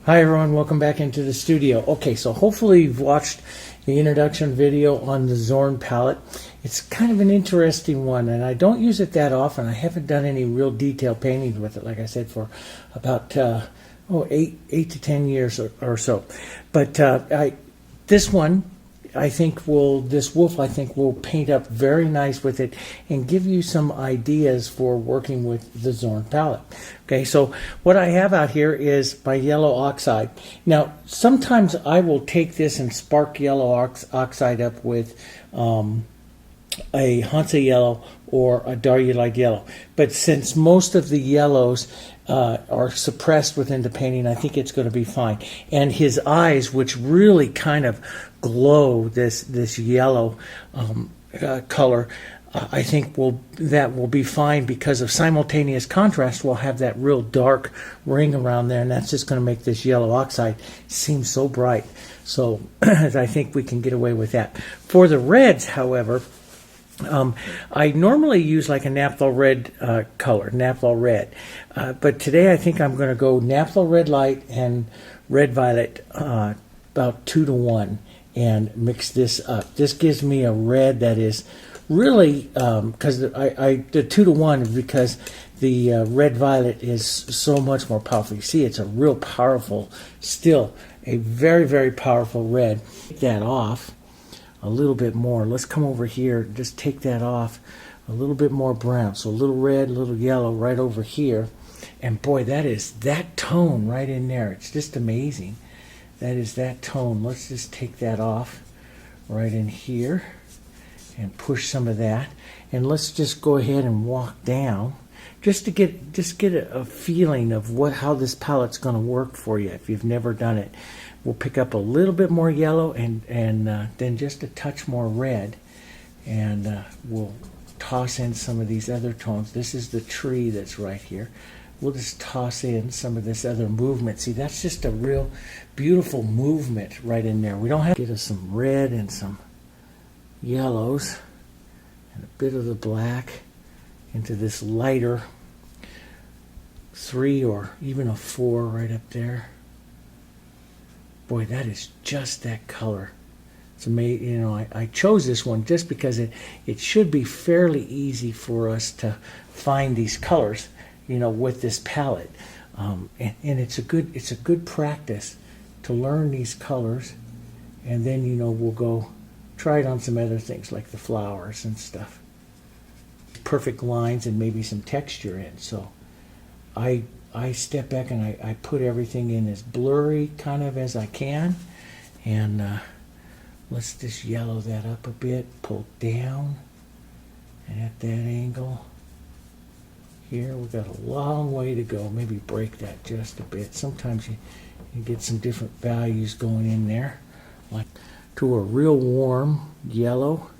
Hi everyone, welcome back into the studio. Okay, so hopefully you've watched the introduction video on the Zorn palette. It's kind of an interesting one, and I don't use it that often. I haven't done any real detailed paintings with it, like I said, for about 8 to 10 years or so. But this one, this wolf, I think, will paint up very nice with it and give you some ideas for working with the Zorn palette. Okay, so what I have out here is my yellow oxide. Now, sometimes I will take this and spark yellow oxide up with a Hansa yellow or a Dark yellow. But since most of the yellows are suppressed within the painting, I think it's going to be fine. And his eyes, which really kind of glow this yellow color, I think that will be fine because of simultaneous contrast. We'll have that real dark ring around there, and that's just going to make this yellow oxide seem so bright. So I think we can get away with that. For the reds, however, I normally use like a naphtha red color, naphtha red. But today I think I'm going to go naphtha red light and red violet about 2 to 1 and mix this up. This gives me a red that is really, because the 2 to 1 is because the red violet is so much more powerful. You see, it's a real powerful, still a very, very powerful red. Take that off a little bit more. Let's come over here, just take that off a little bit more brown. So a little red, a little yellow right over here. And boy, that is that tone right in there. It's just amazing. That is that tone. Let's just take that off right in here and push some of that. And let's just go ahead and walk down just to get a feeling of how this palette's going to work for you if you've never done it. We'll pick up a little bit more yellow and then just a touch more red, and we'll toss in some of these other tones. This is the tree that's right here. We'll just toss in some of this other movement. See, that's just a real beautiful movement right in there. We don't have to get us some red and some yellows and a bit of the black into this lighter 3 or even a 4 right up there. Boy, that is just that color. It's amazing. You know, I chose this one just because it should be fairly easy for us to find these colors, you know, with this palette. And it's a good practice to learn these colors, and then, you know, we'll go try it on some other things like the flowers and stuff. Perfect lines and maybe some texture in. So I step back and I put everything in as blurry kind of as I can, and let's just yellow that up a bit, pull down, and at that angle here we've got a long way to go. Maybe break that just a bit. Sometimes you get some different values going in there, like to a real warm yellow,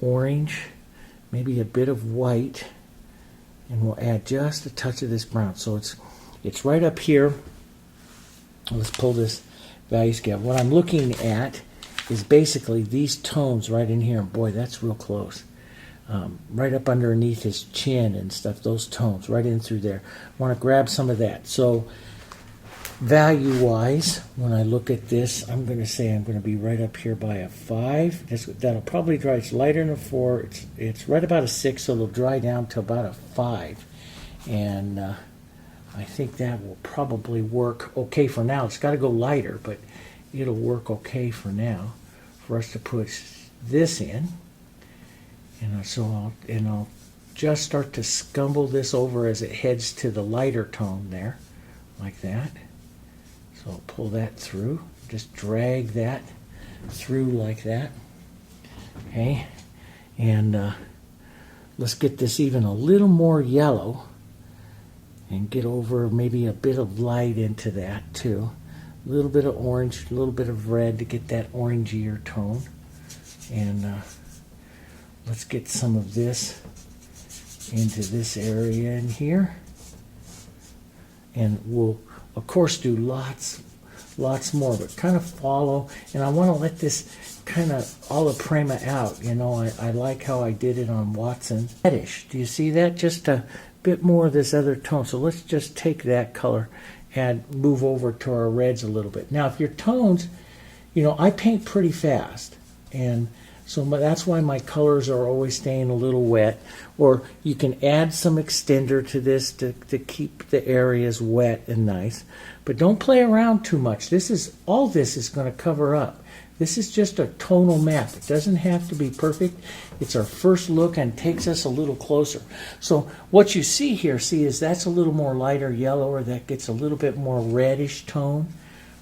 orange, maybe a bit of white, and we'll add just a touch of this brown. So it's right up here. Let's pull this value scale. What I'm looking at is basically these tones right in here. Boy, that's real close. Right up underneath his chin and stuff, those tones right in through there. I want to grab some of that. So value-wise, when I look at this, I'm going to say I'm going to be right up here by a 5. That'll probably dry. It's lighter than a 4. It's right about a 6, so it'll dry down to about a 5. And I think that will probably work okay for now. It's got to go lighter, but it'll work okay for now for us to put this in. And so I'll just start to scumble this over as it heads to the lighter tone there, like that. So I'll pull that through, just drag that through like that. Okay, and let's get this even a little more yellow and get over maybe a bit of light into that too. A little bit of orange, a little bit of red to get that orangier tone. And let's get some of this into this area in here. And we'll, of course, do lots more, but kind of follow. And I want to let this kind of alla prima out. You know, I like how I did it on Watson. Reddish. Do you see that? Just a bit more of this other tone. So let's just take that color move over to our reds a little bit. Now, if your tones, I paint pretty fast, and so that's why my colors are always staying a little wet. Or you can add some extender to this to keep the areas wet and nice. But don't play around too much. All this is going to cover up. This is just a tonal map. It doesn't have to be perfect. It's our first look and takes us a little closer. So what you see here, is that's a little more lighter yellow, or that gets a little bit more reddish tone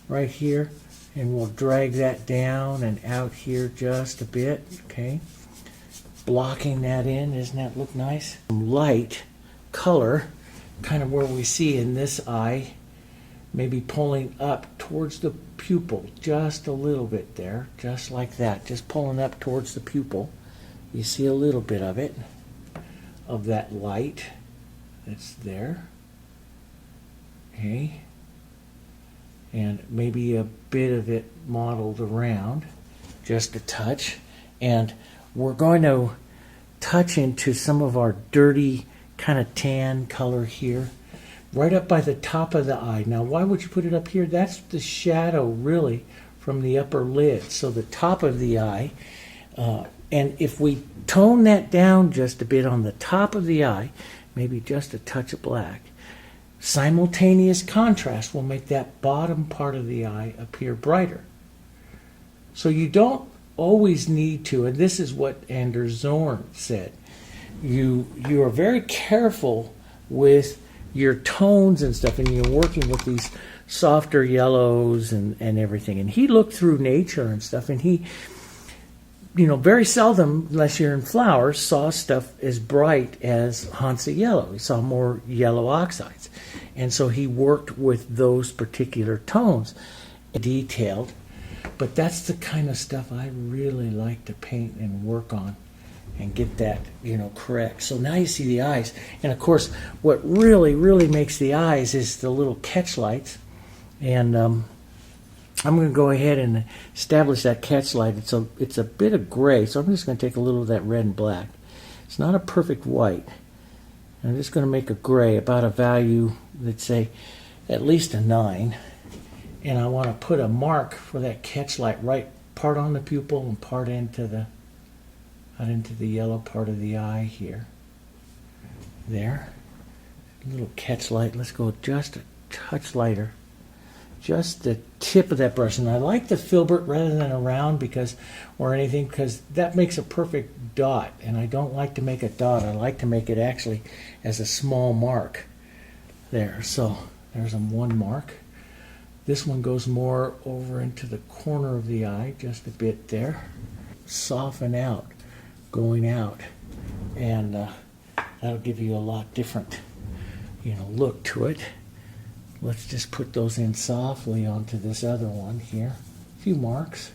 right here. And we'll drag that down and out here just a bit, okay? Blocking that in, doesn't that look nice? Some light color, kind of where we see in this eye, maybe pulling up towards the pupil just a little bit there, just like that, just pulling up towards the pupil. You see a little bit of it, of that light that's there, okay? And maybe a bit of it modeled around, just a touch. And we're going to touch into some of our dirty kind of tan color here, right up by the top of the eye. Now, why would you put it up here? That's the shadow, really, from the upper lid. So the top of the eye. And if we tone that down just a bit on the top of the eye, maybe just a touch of black, simultaneous contrast will make that bottom part of the eye appear brighter. So you don't always need to, and this is what Anders Zorn said, you are very careful with your tones and stuff, and you're working with these softer yellows and everything. And he looked through nature and stuff, and he, very seldom, unless you're in flowers, saw stuff as bright as Hansa yellow. He saw more yellow oxides. And so he worked with those particular tones, detailed. But that's the kind of stuff I really like to paint and work on and get that, correct. So now you see the eyes. And of course, what really, really makes the eyes is the little catch lights. And I'm going to go ahead and establish that catch light. It's a bit of gray, so I'm just going to take a little of that red and black. It's not a perfect white. I'm just going to make a gray about a value, let's say, at least a 9. And I want to put a mark for that catch light, right part on the pupil and part into the yellow part of the eye here. There. A little catch light. Let's go just a touch lighter. Just the tip of that brush. And I like the filbert rather than a round because that makes a perfect dot. And I don't like to make a dot. I like to make it actually as a small mark. There. So there's one mark. This one goes more over into the corner of the eye, just a bit there. Soften out, going out. And that'll give you a lot different, look to it. Let's just put those in softly onto this other one here. A few marks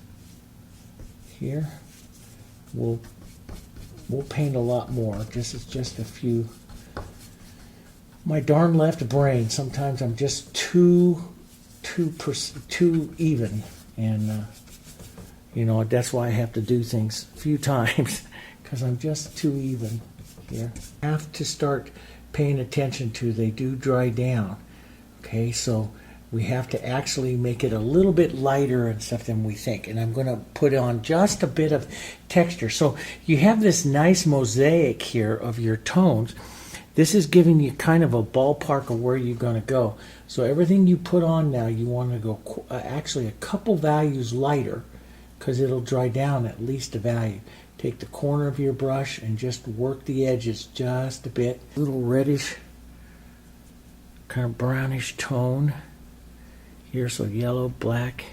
here. We'll paint a lot more. This is just a few. My darn left brain. Sometimes I'm just too even, and that's why I have to do things a few times because I'm just too even here. I have to start paying attention to. They do dry down. Okay, so we have to actually make it a little bit lighter and stuff than we think. And I'm going to put on just a bit of texture. So you have this nice mosaic here of your tones. This is giving you kind of a ballpark of where you're going to go. So everything you put on now, you want to go actually a couple values lighter because it'll dry down at least a value. Take the corner of your brush and just work the edges just a bit. A little reddish, kind of brownish tone here, so yellow, black,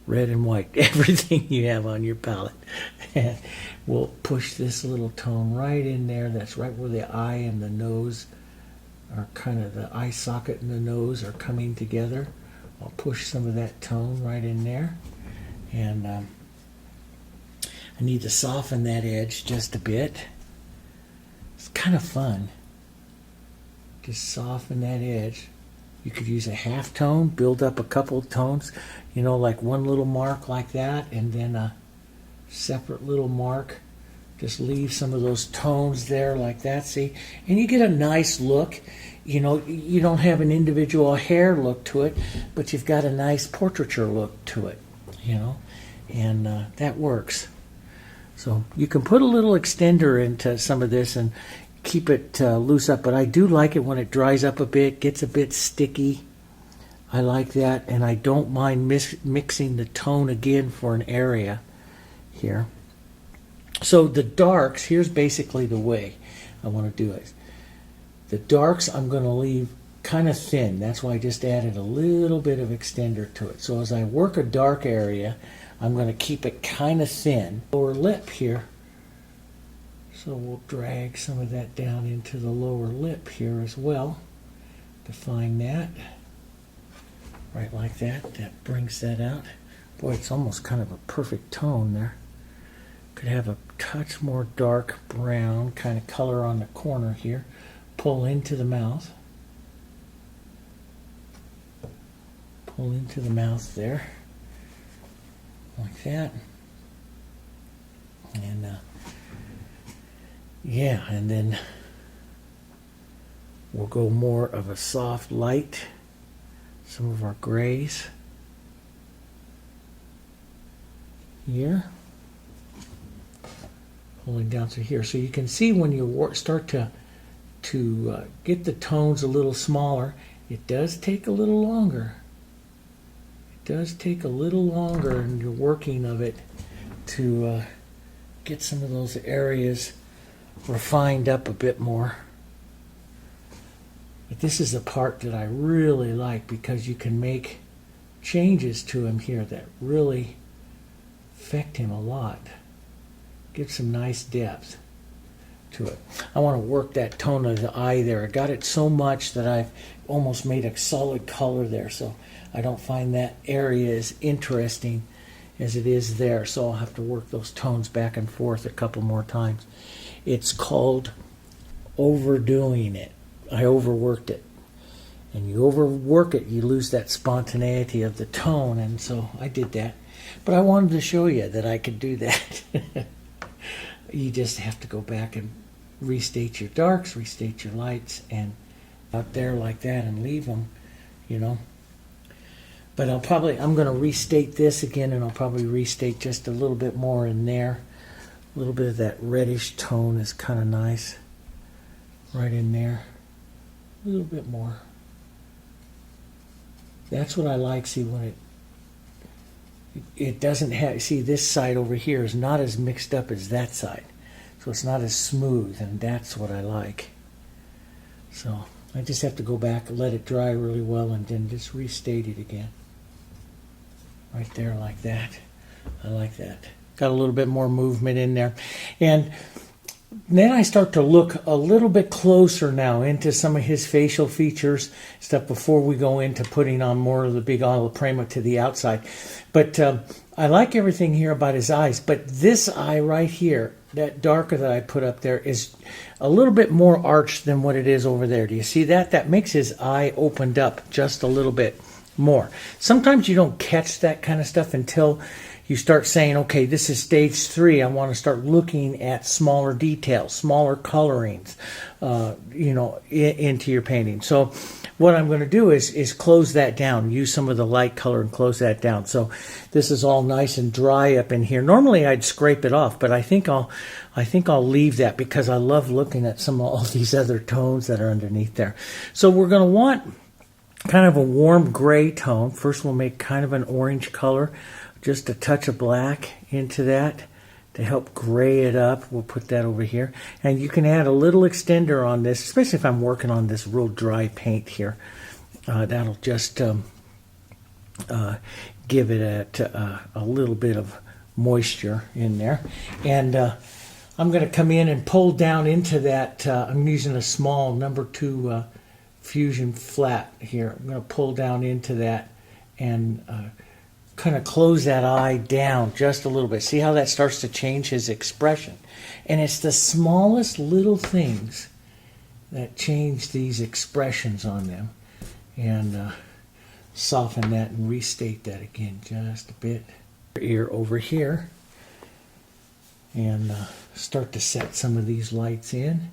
red and white, everything you have on your palette. And we'll push this little tone right in there. That's right where the eye and the nose are kind of, the eye socket and the nose are coming together. I'll push some of that tone right in there. And I need to soften that edge just a bit. It's kind of fun. Just soften that edge. You could use a half tone, build up a couple of tones, like one little mark like that, and then a separate little mark Just leave some of those tones there like that, see? And you get a nice look. You know, you don't have an individual hair look to it, but you've got a nice portraiture look to it, you know, and that works. So you can put a little extender into some of this and keep it loose up, but I do like it when it dries up a bit, gets a bit sticky. I like that, and I don't mind mixing the tone again for an area here. So the darks, here's basically the way I want to do it. The darks I'm going to leave kind of thin. That's why I just added a little bit of extender to it. So as I work a dark area, I'm going to keep it kind of thin. Lower lip here. So we'll drag some of that down into the lower lip here as well. Define that. Right like that. That brings that out. Boy, it's almost kind of a perfect tone there. Could have a touch more dark brown kind of color on the corner here. Pull into the mouth. Pull into the mouth there. Like that. And yeah, and then we'll go more of a soft light. Some of our grays here. Pulling down through here. So you can see when you start to get the tones a little smaller, it does take a little longer. It does take a little longer in your working of it to get some of those areas refined up a bit more. But this is the part that I really like because you can make changes to him here that really affect him a lot. Give some nice depth to it. I want to work that tone of the eye there. I got it so much that I've almost made a solid color there, so I don't find that area as interesting as it is there. So I'll have to work those tones back and forth a couple more times. It's called overdoing it. I overworked it. And you overwork it, you lose that spontaneity of the tone, and so I did that. But I wanted to show you that I could do that. You just have to go back and restate your darks, restate your lights, and out there like that and leave them, you know. But I'm going to restate this again, and I'll probably restate just a little bit more in there. A little bit of that reddish tone is kind of nice. Right in there. A little bit more. That's what I like, see, when it doesn't have, see, this side over here is not as mixed up as that side. So it's not as smooth, and that's what I like. So I just have to go back and let it dry really well and then just restate it again. Right there like that. I like that. Got a little bit more movement in there. And then I start to look a little bit closer now into some of his facial features, stuff before we go into putting on more of the big alla prima to the outside. But I like everything here about his eyes. But this eye right here, that darker that I put up there, is a little bit more arched than what it is over there. Do you see that? That makes his eye opened up just a little bit more. Sometimes you don't catch that kind of stuff until you start saying, okay, this is stage 3. I want to start looking at smaller details, smaller colorings, you know, into your painting. So what I'm going to do is close that down, use some of the light color and close that down. So this is all nice and dry up in here. Normally I'd scrape it off, but I think I'll leave that because I love looking at some of all these other tones that are underneath there. So we're going to want kind of a warm gray tone. First we'll make kind of an orange color. Just a touch of black into that to help gray it up. We'll put that over here. And you can add a little extender on this, especially if I'm working on this real dry paint here. That'll just give it a little bit of moisture in there. And I'm going to come in and pull down into that. I'm using a small number 2 Fusion flat here. I'm going to pull down into that and kind of close that eye down just a little bit. See how that starts to change his expression? And it's the smallest little things that change these expressions on them. And soften that and restate that again just a bit. Ear over here. and start to set some of these lights in.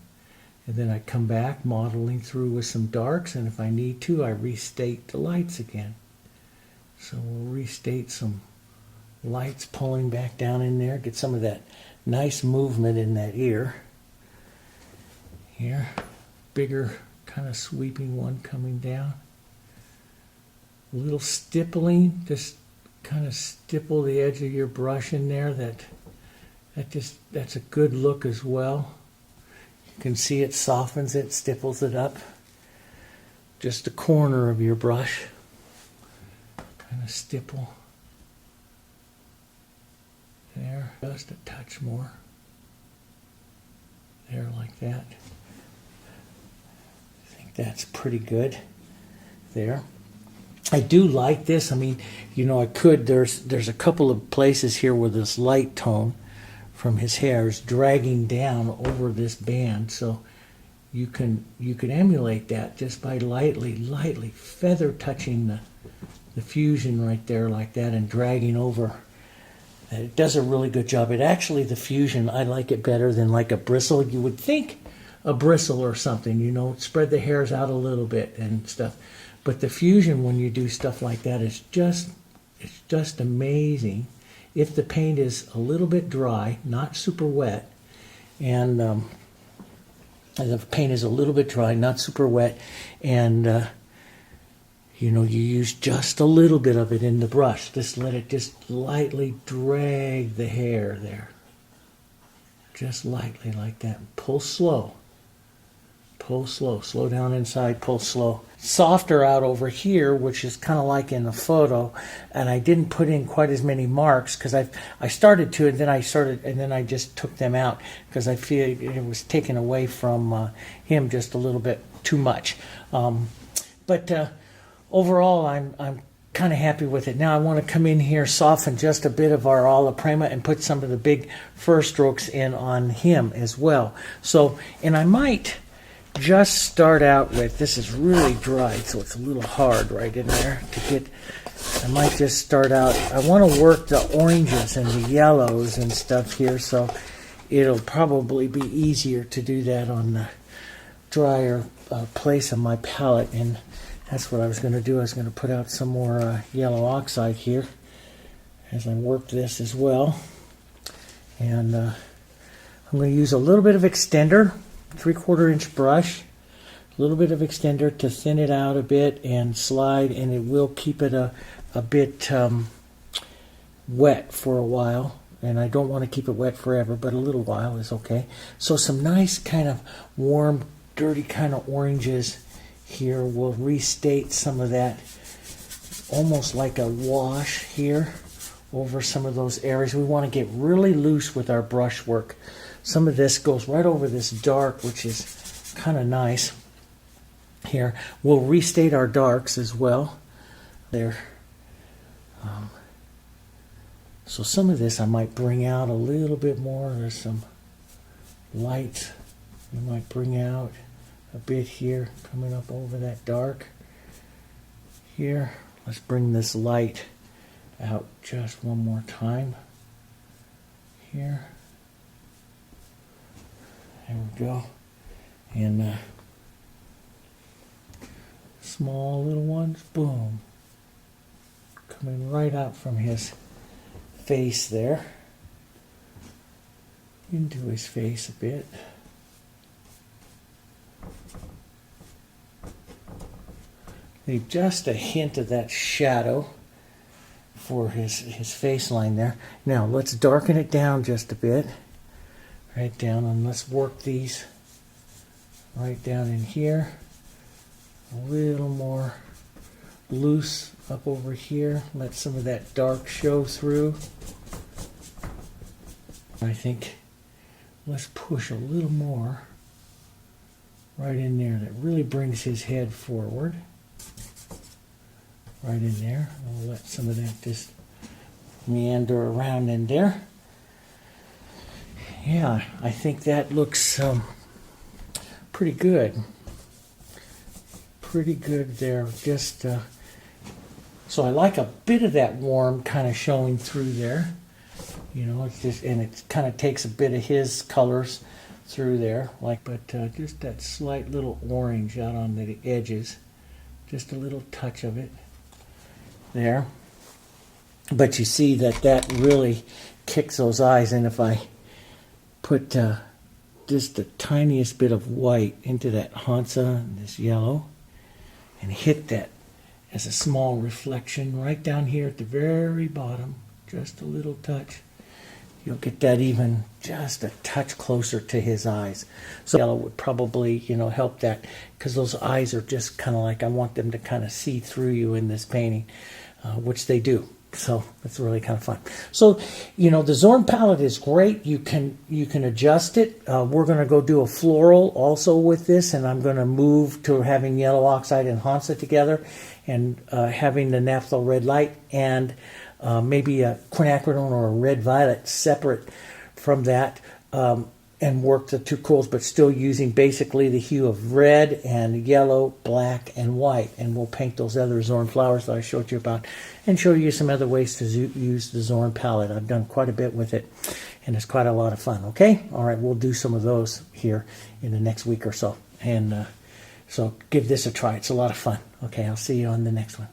And then I come back modeling through with some darks, and if I need to, I restate the lights again. So we'll restate some lights pulling back down in there, get some of that nice movement in that ear. Here, bigger kind of sweeping one coming down. A little stippling, just kind of stipple the edge of your brush in there. That's a good look as well. You can see it softens it, stipples it up. Just the corner of your brush. Kind of stipple. There, just a touch more. There, like that. I think that's pretty good there. I do like this. I mean, you know, I could, there's a couple of places here where this light tone from his hair is dragging down over this band, so you can emulate that just by lightly feather touching the fusion right there like that and dragging over. It does a really good job. It actually, the fusion, I like it better than like a bristle. You would think a bristle or something, you know, spread the hairs out a little bit and stuff. But the fusion, when you do stuff like that, it's just amazing. If the paint is a little bit dry, not super wet, and the paint is a little bit dry, not super wet, and you know, you use just a little bit of it in the brush. Just let it just lightly drag the hair there. Just lightly like that. Pull slow. Pull slow. Slow down inside, pull slow. Softer out over here, which is kind of like in the photo, and I didn't put in quite as many marks because I started to, and then I just took them out because I feel it was taken away from him just a little bit too much. But overall, I'm kind of happy with it. Now I want to come in here, soften just a bit of our alla prima and put some of the big fur strokes in on him as well. So, and I might just start out with, this is really dry, so it's a little hard right in there to get. I might just start out, I want to work the oranges and the yellows and stuff here, so it'll probably be easier to do that on the drier place of my palette. And that's what I was going to do. I was going to put out some more yellow oxide here as I work this as well. And I'm going to use a little bit of extender, 3/4 inch brush, a little bit of extender to thin it out a bit and slide, and it will keep it a bit wet for a while. And I don't want to keep it wet forever, but a little while is okay. So some nice kind of warm, dirty kind of oranges here. We'll restate some of that, almost like a wash here over some of those areas. We want to get really loose with our brush work. Some of this goes right over this dark, which is kind of nice here. We'll restate our darks as well there. So some of this I might bring out a little bit more. There's some lights we might bring out a bit here, coming up over that dark here. Let's bring this light out just one more time here. There we go. And small little ones, boom, coming right out from his face there, into his face a bit. Leave just a hint of that shadow for his face line there. Now let's darken it down just a bit. Right down, and let's work these right down in here. A little more loose up over here. Let some of that dark show through. I think let's push a little more right in there. That really brings his head forward. Right in there. I'll let some of that just meander around in there. Yeah, I think that looks pretty good. Pretty good there. Just so I like a bit of that warm kind of showing through there. You know, it's just, and it kind of takes a bit of his colors through there, like, but just that slight little orange out on the edges, just a little touch of it there. But you see that that really kicks those eyes, and if I put just the tiniest bit of white into that Hansa, this yellow, and hit that as a small reflection right down here at the very bottom, just a little touch, you'll get that even just a touch closer to his eyes. So yellow would probably, you know, help that, because those eyes are just kind of like, I want them to kind of see through you in this painting, which they do. So it's really kind of fun. So, you know, the Zorn palette is great. You can adjust it. We're going to go do a floral also with this, and I'm going to move to having yellow oxide and Hansa together, and having the naphtha red light, and maybe a quinacridone or a red violet separate from that, and work the two cools, but still using basically the hue of red and yellow, black, and white. And we'll paint those other Zorn flowers that I showed you about, and show you some other ways to use the Zorn palette. I've done quite a bit with it, and it's quite a lot of fun. Okay? All right, we'll do some of those here in the next week or so. And so give this a try. It's a lot of fun. Okay, I'll see you on the next one.